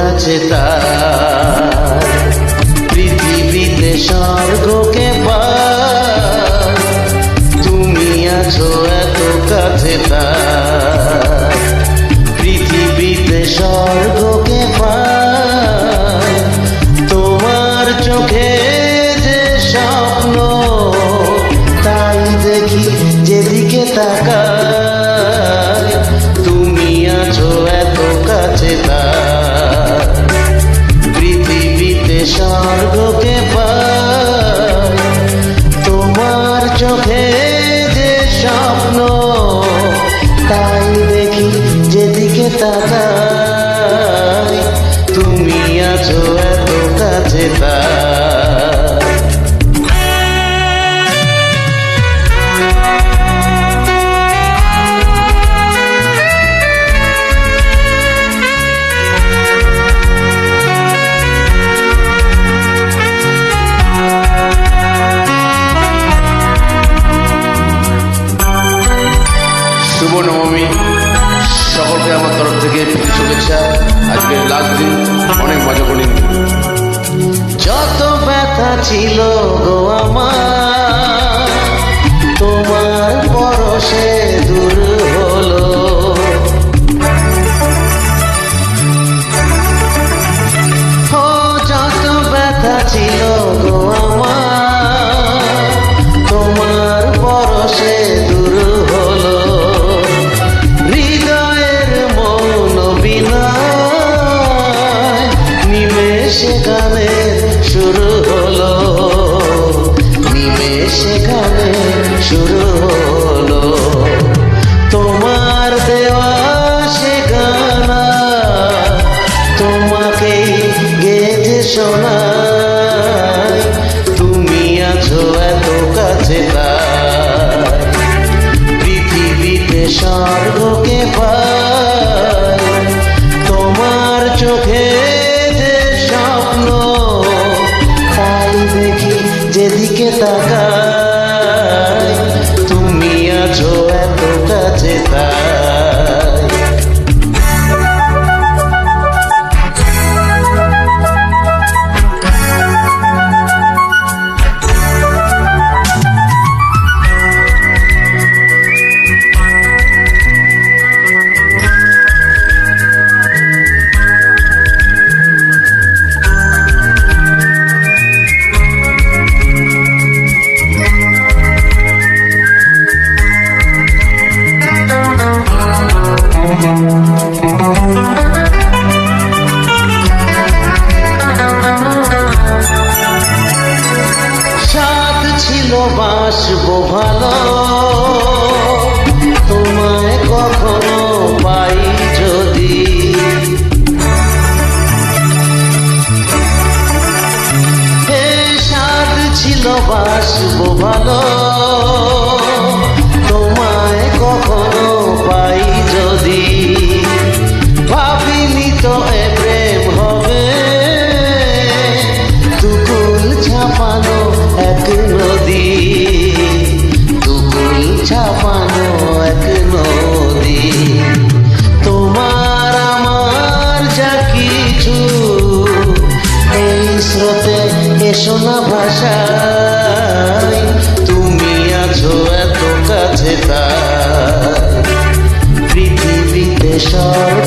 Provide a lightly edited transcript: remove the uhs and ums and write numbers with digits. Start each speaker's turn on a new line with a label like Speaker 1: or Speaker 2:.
Speaker 1: কাছে তার, পৃথিবীতে স্বর্গকে পার, তুমি আছো এত কাছে তার, পৃথিবীতে স্বর্গকে পার। তোমার চোখে যে স্বপ্ন তাই দেখি যেদিকে তাকাই, তুমি আছো এত কাছে তার, পৃথিবীতে স্বর্গকে পাই। তোমার চোখে যে স্বপ্ন তাই দেখি যেদিকে তাকাই, তুমি আছো এত কাছে তার। শুভ নবমী, সকলকে আমার তরফ থেকে শুভেচ্ছা। আজকে লাস্ট দিন, অনেক মজা করি। যত ব্যথা ছিল গো আমার, তোমার পরশে দূর হলো। ও যত ব্যথা ছিল গো আমার, তোমার পরশে দূর হলো। হৃদয়ের মৌন বিনয় নিমেষে গানের শুরু হলো, নিমেষে গানের শুরু হলো। তোমার দেওয়া সে গানা তোমাকেই গেয়ে শোনাই, তুমি আছো এত কাছে তার, পৃথিবীতে স্বর্গকে পাই। তোমার চোখে যে স্বপ্ন তাই দেখি যেদিকে তাকাই, তুমি আছো এত কাছে তাই। সাথ ছিল বাসবো ভালো, তোমায় কখনো পাই যদি। হে সাথ ছিল বাসবো ভালো, তোমায় কখনো পাই যদি। ভাবিনি তো এ প্রেম হবে, দুকুল ছাপানো এক নদী, দুকুল ছাপানো এক নদী। তোমার আমার যা কিছু এই স্রোতে এসো না ভাষায়, তুমি আছো এত কাছে তার, পৃথিবীতে স্বর্গ